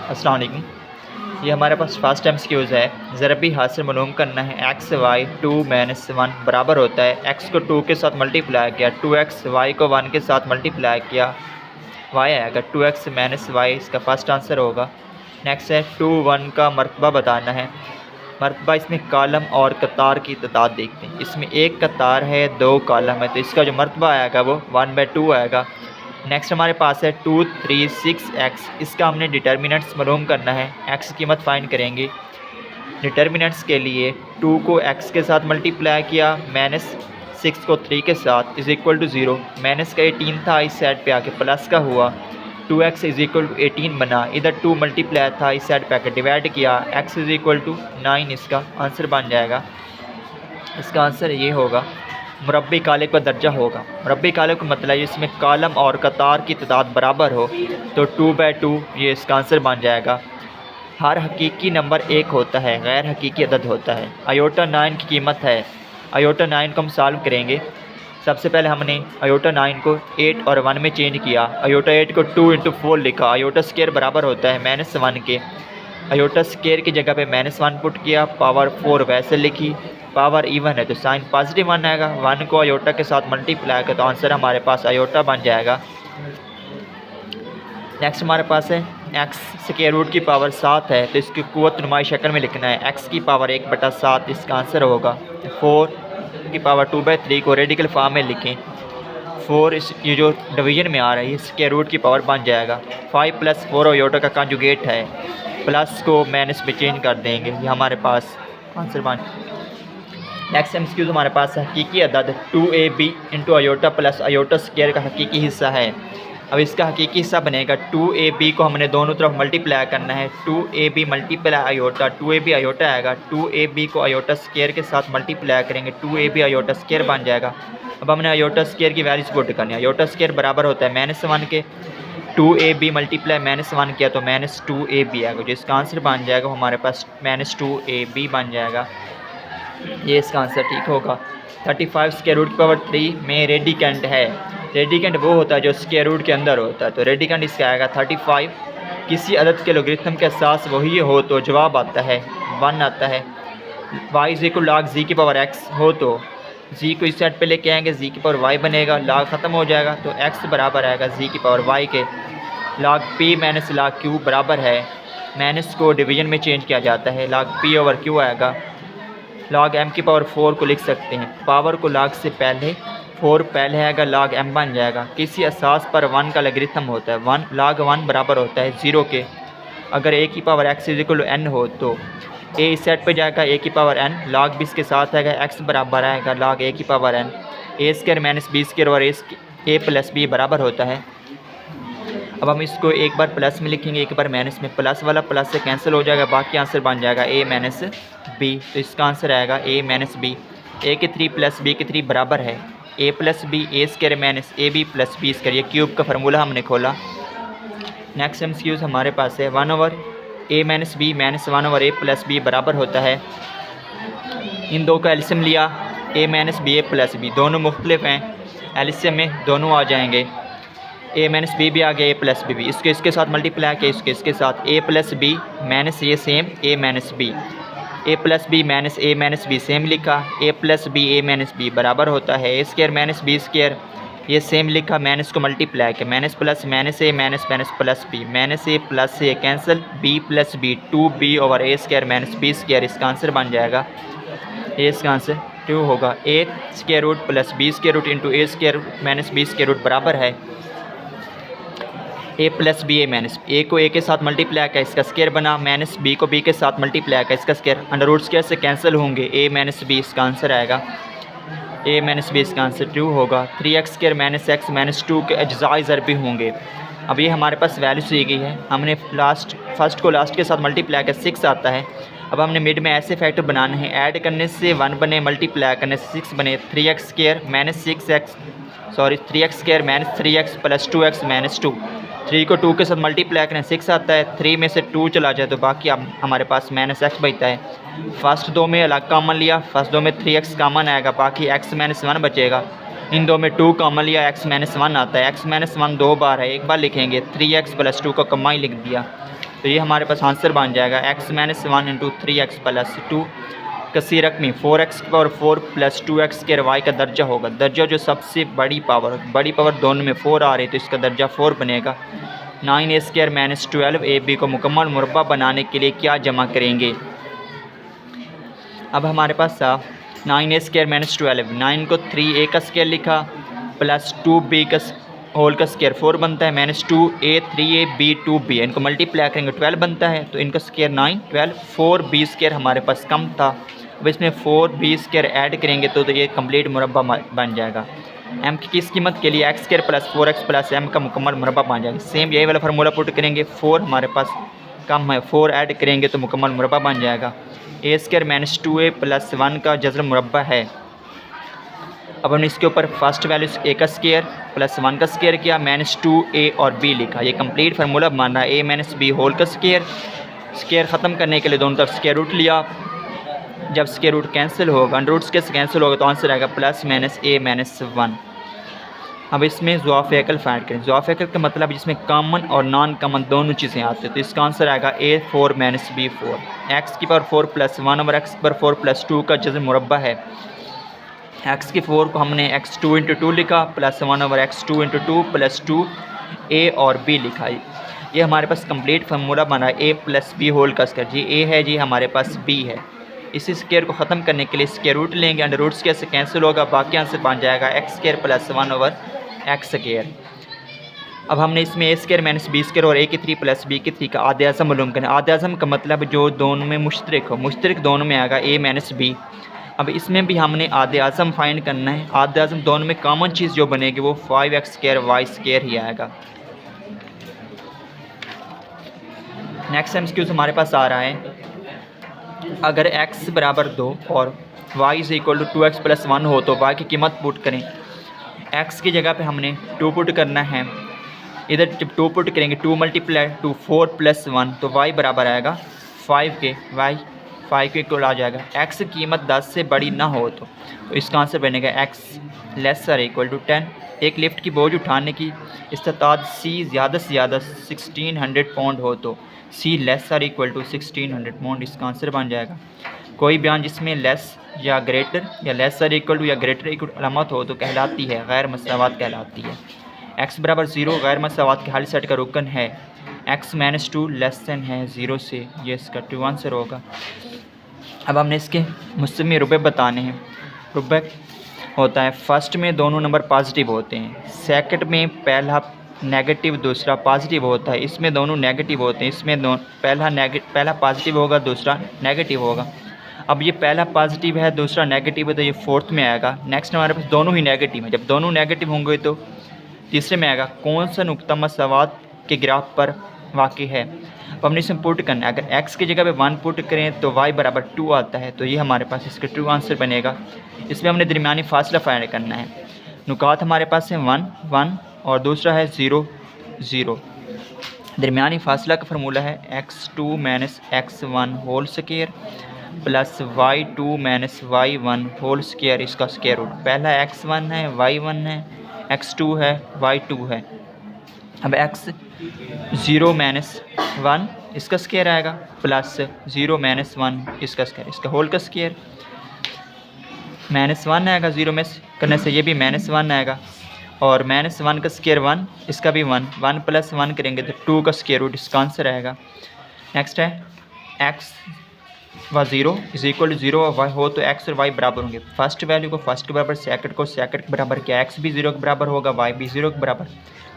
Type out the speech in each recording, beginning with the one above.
अस्सलाम वालेकुम। ये हमारे पास फर्स्ट एमसीक्यूज़ है। ज़रबी हासिल मालूम करना है। एक्स वाई 2 - 1 बराबर होता है। एक्स को 2 के साथ मल्टीप्लाई किया, 2x वाई को 1 के साथ मल्टीप्लाई किया, वाई आएगा 2x - वाई, इसका फर्स्ट आंसर होगा। नेक्स्ट है 2 1 का मरतबा बताना है। मरतबा इसमें कॉलम और कतार की तादाद देखते हैं। इसमें एक कतार है, 2 कॉलम है, तो इसका जो मरतबा आएगा वो 1/2 आएगा। नेक्स्ट हमारे पास है 2 3 6 x। इसका हमने डिटर्मिनेंट्स मालूम करना है। x की कीमत फाइंड करेंगे। डिटर्मिनेंट्स के लिए 2 को x के साथ मल्टीप्लाई किया, -6 को 3 के साथ =0। माइनस का 18 था, इस साइड पे आके प्लस का हुआ, 2x = 18 बना। इधर 2 मल्टीप्लाई था, इस साइड पे आके डिवाइड किया, x = 9 इसका आंसर बन जाएगा। इसका आंसर ये होगा। मुरब्बी कालिब का दर्जा होगा। मुरब्बी कालिब का मतलब इसमें कॉलम और कतार की तादाद बराबर हो, तो 2/2 ये इसका आंसर बन जाएगा। हर हकीकी नंबर 1 होता है, गैर हकीकी अदद होता है। आयोटा 9 की कीमत है। आयोटा 9 को हम सॉल्व करेंगे। सबसे पहले हमने आयोटा 9 को 8 और 1 में चेंज किया। आयोटा 8 को 2 × 4 लिखा। आयोटा स्क्वायर बराबर होता है -1 के। आयोटा स्क्वायर की जगह पे -1 पुट किया, पावर 4 वैसे लिखी। पावर इवन है तो साइन पॉजिटिव 1 आएगा। 1 को आयोटा के साथ मल्टीप्लाई कर तो आंसर हमारे पास आयोटा बन जाएगा। नेक्स्ट हमारे पास है x स्क्वायर रूट की पावर 7 है, तो इसकी कुव्वत नुमाई शक्ल में लिखना है। x की पावर 1/7 इसका आंसर होगा। 4 की पावर 2/3 को रेडिकल फॉर्म में लिखें। 4 ये जो डिवीजन में आ रहा है, ये स्क्वायर रूट की पावर बन जाएगा। 5 + 4 आयोटा का कंजुगेट है, प्लस को माइनस में चेंज कर देंगे, ये हमारे पास आंसर बन। नेक्स्ट एमसीक्यू हमारे पास हकीकी अदद 2ab × iota plus iota square का हकीकी हिस्सा है। अब इसका हकीकी हिस्सा बनेगा 2ab को हमने दोनों तरफ मल्टीप्लाई करना है। 2ab × आयोटा, 2ab आयोटा आएगा। 2ab को आयोटा स्क्वायर के साथ मल्टीप्लाई करेंगे, 2ab आयोटा स्क्वायर बन जाएगा। अब हमने आयोटा स्क्वायर की वैल्यूज पुट करनी है। आयोटा स्क्वायर बराबर होता है -1 के। 2ab मल्टीप्लाई -1 किया तो -2ab आएगा, जो इसका आंसर बन जाएगा हमारे पास -2ab बन जाएगा। ये इसका आंसर ठीक होगा। 35 स्क्वायर रूट की पावर 3 में रेडिकेंट है। रेडिकेंट वो होता है जो स्क्वायर रूट के अंदर होता है, तो रेडिकेंट इसका आएगा 35। किसी अदद के लोगरिथम के साथ वही हो तो जवाब आता है 1 आता है। y = log z की पावर x हो तो z को इस साइड पे लेके आएंगे, z की पावर y बनेगा, log ख़त्म हो जाएगा तो x बराबर आएगा z की पावर y के। log p - log q बराबर है, माइनस को डिवीजन में चेंज किया जाता है, log p/q आएगा। log m की पावर 4 को लिख सकते हैं, पावर को log से पहले 4 पहले आएगा, log m बन जाएगा। किसी असास पर 1 का लोगरिथम होता है, 1 log 1 बराबर होता है 0 के। अगर a की पावर x = n हो तो a इस सेट पे जाएगा, a की पावर n, log b इसके साथ आएगा, x बराबर आएगा log a की पावर n। a² - b² और a + b बराबर होता है। अब हम इसको एक बार प्लस में लिखेंगे, एक बार माइनस में। प्लस वाला प्लस से कैंसिल हो जाएगा, बाकी आंसर बन जाएगा a - b, तो इसका आंसर आएगा a - b। a के 3 + b के 3 बराबर है a + b, a² - ab + b², ये क्यूब का फार्मूला हमने खोला। नेक्स्ट एमसीक्यूज़ हमारे पास है 1/a - b - 1/a + b बराबर होता है। इन दो का एलसीएम लिया, a - b a + b, दोनों मुख्तलिफ हैं, एलसीएम में दोनों आ जाएंगे। a - b भी आ गया, a + b भी। इसको इसके साथ मल्टीप्लाई किया, इसके साथ a + b माइनस ये same a - b, a + b minus a - b same लिखा, a + b a - b बराबर होता है a² - b², ये सेम लिखा, माइनस को मल्टीप्लाई किया, minus plus minus a minus minus plus b, -a + a cancel, b + b 2b/a² - b², इसका answer बन जाएगा। ये इसका आंसर 2 होगा। a² + b² × a² - b² बराबर है a + b a को a के साथ मल्टीप्लाई किया, इसका स्क्वायर बना, माइनस b को b के साथ मल्टीप्लाई किया, इसका स्क्वायर, √² से कैंसिल होंगे, a - b इसका आंसर आएगा, a - b इसका आंसर 2 होगा। 3x² - x - 2 के अज्जाए ज़रबी होंगे। अब ये हमारे पास वैल्यू दी गई है, हमने फर्स्ट को लास्ट के साथ मल्टीप्लाई किया, 6 आता है। अब हमने मिड में ऐसे फैक्टर बनाने हैं, ऐड करने से 1 बने, मल्टीप्लाई करने से 6 बने। 3x² - 3x + 2x - 2, 3 को 2 के साथ मल्टीप्लाई करें 6 आता है, 3 में से 2 चला जाए तो बाकी अब हमारे पास -x बचता है। फर्स्ट दो में अलग कॉमन लिया, फर्स्ट दो में 3x कॉमन आएगा, बाकी x - 1 बचेगा। इन दो में 2 कॉमन लिया, x - 1 आता है, x - 1 2 बार है, एक बार लिखेंगे, 3x + 2 को कमा ही लिख दिया। तो ये हमारे पास आंसर बन जाएगा x minus 1 into 3x plus 2 कसी रकमी 4x की power 4 plus 2x square y का दर्जा होगा। दर्जा जो सबसे बड़ी पावर दोनों में 4 आ रही है तो इसका दर्जा 4 बनेगा। 9a स्क्वायर माइनस 12ab को मुकम्मल मुरब्बा बनाने के लिए क्या जमा करेंगे। अब हमारे पास था 9a स्क्वायर माइनस 12, 9 को 3a का स्क्वायर लिखा प्लस 2b का होल का स्क्वायर 4 बनता है, minus 2a 3a b 2b, इनको मल्टीप्लाई करेंगे 12 बनता है तो इनका स्क्वायर 9 12 4b स्क्वायर हमारे पास कम था। अब इसमें 4b स्क्वायर ऐड करेंगे तो ये कंप्लीट मुरब्बा बन जाएगा। m की किस कीमत के लिए x square plus 4x plus m का मुकम्मल मुरब्बा बन जाएगा। सेम यही वाला फार्मूला पुट करेंगे, 4 हमारे पास कम है, 4 ऐड करेंगे तो मुकम्मल मुरब्बा बन जाएगा। a square minus 2a plus 1 का जज़र मुरब्बा है। अब हमने इसके ऊपर फर्स्ट वैल्यू a का स्क्वायर प्लस 1 का स्क्वायर किया, माइनस 2a और b लिखा। ये कंप्लीट फार्मूला बन रहा है a माइनस b होल का स्क्वायर ख़त्म करने के लिए दोनों तरफ स्क्वायर रूट लिया। जब स्क्वायर रूट कैंसिल होगा, अंडर रूट से कैंसिल होगा तो आंसर आएगा प्लस माइनस a माइनस 1। अब इसमें ज़ुआफ़ एकल फाइंड करें। ज़ुआफ़ एकल का मतलब जिसमें कॉमन और नॉन कॉमन दोनों चीज़ें आती हैं तो इसका आंसर आएगा a 4 माइनस b 4। x की पावर 4 प्लस 1 ओवर x पर 4 प्लस 2 का जज़र मुरब्बा है। x की 4 को हमने x2 इंटू 2 लिखा plus 1 over x2 into 2 plus 2 a और b लिखा। ये हमारे पास कंप्लीट फार्मूला बना a प्लस b होल का स्क्वायर। जी a है, जी हमारे पास b है। इसी स्क्वायर को ख़त्म करने के लिए स्क्वायर रूट लेंगे, अंडर रूट स्क्वायर से कैंसिल होगा, बाकी आंसर बन जाएगा x square plus 1 over x square. अब हमने इसमें a square minus b square और a की 3 प्लस b की 3 का आधे आज़म मालूम करें। आधे आज़म का मतलब जो दोनों में मुश्तरक हो, मुश्तरक दोनों में आएगा a माइनस b। अब इसमें भी हमने आधे आज़म फाइंड करना है। आधे आज़म दोनों में कॉमन चीज़ जो बनेगी वो 5x स्क्वायर y स्क्वायर ही आएगा। नेक्स्ट एमसीक्यूज़ हमारे पास आ रहा है, अगर x बराबर 2 और y is equal to 2x plus 1 हो तो y की कीमत पुट करें। x की जगह पे हमने 2 पुट करना है। इधर जब 2 पुट करेंगे 2 मल्टीप्लाई 2 4 प्लस 1 तो y बराबर आएगा 5 के, y 5 के इक्वल आ जाएगा। x की कीमत 10 से बड़ी ना हो तो इसका आंसर बनेगा x लेसर इक्वल टू 10। एक लिफ्ट की बोझ उठाने की इस्तादात c ज़्यादा से ज़्यादा 1600 पाउंड हो तो c lesser equal to 1600 pound इसका आंसर बन जाएगा। कोई बयान जिसमें लेस या ग्रेटर या लेसर इक्वल टू या ग्रेटर इक्वल अलामत हो तो कहलाती है गैर मसावत कहलाती है। x बराबर 0 गैर मसावत के हल सेट का रुकन है। x माइनस 2 लेस दैन है 0 से, ये इसका ट्रू आंसर होगा। अब हमने इसके मुस्लिम रुबे बताने हैं। रुबे होता है फर्स्ट में दोनों नंबर पॉजिटिव होते हैं, सेकंड में पहला नेगेटिव दूसरा पॉजिटिव होता है, इसमें दोनों नेगेटिव होते हैं। इसमें पहला पॉजिटिव होगा दूसरा नेगेटिव होगा। अब ये पहला पॉजिटिव है दूसरा नेगेटिव है तो ये फोर्थ में आएगा। नेक्स्ट हमारे पास दोनों ही नेगेटिव है, जब दोनों नेगेटिव होंगे तो तीसरे में आएगा कौन सा नुक्ता मसावत के ग्राफ पर वाक़ई है। अब हमने इसमें पुट करना है, अगर x की जगह पे 1 पुट करें तो y बराबर 2 आता है तो ये हमारे पास इसका ट्रू आंसर बनेगा। इसमें हमने दरमियानी फासला फाइंड करना है। नुकात हमारे पास है 1 1 और दूसरा है 0 0। दरमियानी फासला का फार्मूला है x2 minus x1 whole square plus y2 minus y1 whole square इसका स्क्वायर रूट। पहला x1 है, y1 है, x2 है, y2 है। अब x 0 माइनस 1 इसका स्क्वायर आएगा प्लस 0 माइनस 1 इसका स्क्वायर, इसका होल का स्क्वायर माइनस 1 आएगा। 0 में करने से ये भी माइनस 1 आएगा और माइनस 1 का स्क्वायर 1 इसका भी 1 1 प्लस 1 करेंगे तो 2 का स्क्वायर रूट इसका आंसर आएगा। नेक्स्ट है x व 0 इज इक्वल टू 0 और y हो तो x और y बराबर होंगे। फर्स्ट वैल्यू को फर्स्ट के बराबर, सेकंड को सेकंड के बराबर किया, x भी 0 के बराबर होगा, y भी 0 के बराबर।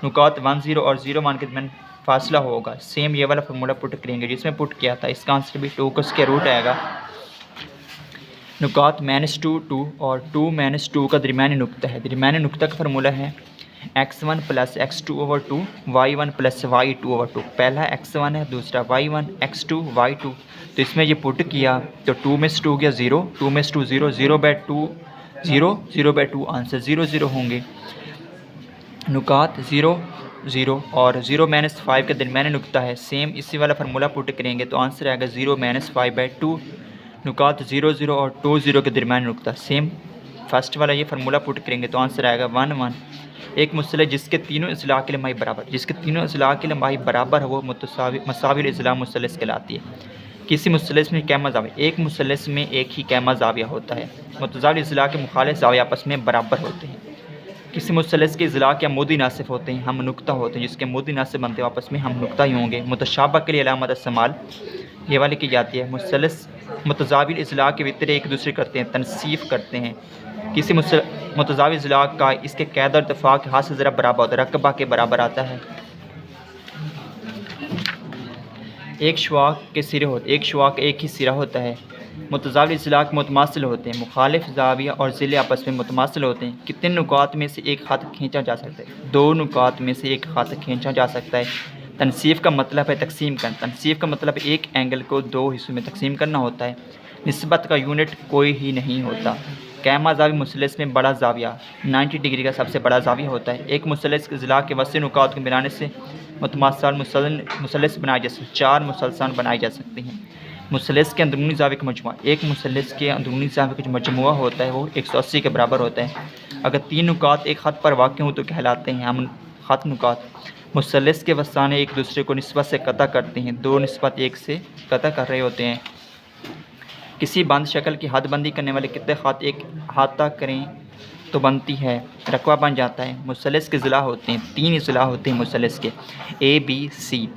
नुकात 1 0 और 0 1 के दरमियान फासला होगा। सेम ये वाला फार्मूला पुट करेंगे जिसमें पुट किया था, इसका आंसर भी 2 का स्क्वायर रूट आएगा। नुकात -2 2 और 2 -2 का दरमियानी नुक्ता है। दरमियानी नुक्ता का फार्मूला है x1 plus x2 over 2 y1 plus y2 over 2। पहला x1 है दूसरा y1 x2 y2, तो इसमें ये पुट किया तो 2 में से 2 गया 0, 2 में से 2 0, 0/2 0, 0/2 आंसर 0 0 होंगे। नुकात 0 0 और 0 - 5 का दरमियानी नुक्ता है। सेम इसी वाला फार्मूला पुट करेंगे तो आंसर आएगा 0 - 5/2। नुकात 0 0 और 2 0 के दरमियानी नुक्ता, सेम फर्स्ट वाला ये फार्मूला पुट करेंगे तो आंसर आएगा 1 1। एक मुसलस जिसके तीनों अज़ला की लंबाई बराबर, जिसके तीनों अज़ला की लंबाई बराबर है वो मसाविल अज़ला मुसलस कहलाती है। किसी मुसलस में कैमा ज़ाविया, एक मुसलस में एक ही कैमा ज़ाविया होता है। मुतज़ाविल अज़ला के मुखालिफ ज़ाविया आपस में बराबर होते हैं। किसी मुसलस के अज़ला के अमूदी नासिफ होते हैं, हम नुक्ता होते हैं, जिसके अमूदी नासिफ बनते हैं आपस में हम नुक्ता ही होंगे। मुतशाबा के लिए अलामत इस्तेमाल ये वाली की जाती है। मुसलस मुतज़ाविल अज़ला के वितरे एक दूसरे करते हैं, तनसीफ करते हैं। किसी मुतज़ाविल अज़ला का इसके कैद और दफ़ा के हाथ से ज़रा बराबर होता है, रकबा के बराबर आता है। एक शवाक के सिरे होते, एक शवाक एक ही सिरा होता है। मुतज़ाविल अज़ला के मुतमासिल होते हैं, मुखालिफ ज़ाविया और ज़िले आपस में मुतमासिल होते हैं। कितने नुकात में से एक ख़त खींचा जा सकता है? 2 नुकात में से एक ख़त खींचा जा सकता है। तनसीफ़ का मतलब है तकसीम करना, तनसीफ़ का मतलब एक एंगल को 2 हिस्सों में तकसीम करना होता है। निस्बत का यूनिट कोई ही नहीं होता। कैमा ज़ावी मुसलस में बड़ा ज़ाविया 90 डिग्री का सबसे बड़ा ज़ाविया होता है। एक मुसलस के अज़ला के वसी नुकात को मिलाने से मुतमासल मुसलस बनाए जा सकते, 4 मुसलसान बनाए जा सकते हैं। मुसलस के अंदरूनी ज़ाविये का मजमुआ, एक मुसलस के अंदरूनी ज़ाविये का जो मजमुआ होता है वो 180 के बराबर होता है। अगर 3 नुकात एक ख़त पर वाक़ हों तो कहलाते हैं हम ख़त नुकात। मुसलस के वसाने एक दूसरे को निस्बत से कता करते हैं, 2 निस्बत 1 से कता कर रहे होते हैं। किसी बंद शक्ल की हदबंदी करने वाले कितने ख़त एक अहाता करें तो बनती है, रकबा बन जाता है। मुसलस के ज़िला होते हैं, 3 ज़िला होते हैं मुसलस के, A B C।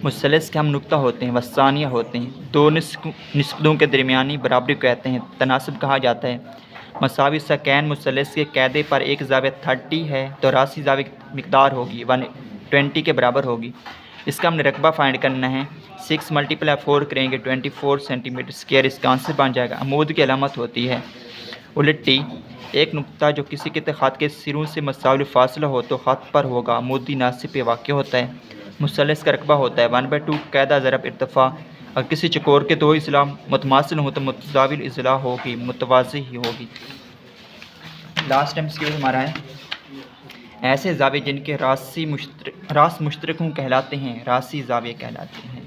मुसलस के हम नुक्ता होते हैं, वसानिया होते हैं। 2 निस्बतों के दरमियानी बराबरी को कहते हैं, तनासब कहा जाता है। मसावी सकैन मुसलस के कैदे पर एक ज़ाविया 30 है तो रासी ज़ाविया की मिकदार होगी 120 के बराबर होगी। इसका हमने रकबा फाइंड करना है। 6 × 4 करेंगे 24 सेंटीमीटर स्क्वायर, इसका आंसर बन जाएगा। अमूद की अलामत होती है उलटी, एक नुक्ता जो किसी के ख़त के सिरों से मसाविल फासला हो तो ख़त पर होगा, अमूदी नासिब पे वाक़ होता है। मुसलस का रकबा होता है 1/2 कैदा ज़रब इर्तफ़ा। अगर किसी चकोर के 2 अज़ला मुतमासिल हो तो मुतज़ाविल अज़ला होगी, मुतवाज़ी ही होगी। लास्ट टाइम इसके हमारा है ऐसे ज़ाविये जिनके रास मुश्तरक कहलाते हैं, रासी ज़ाविये कहलाते हैं।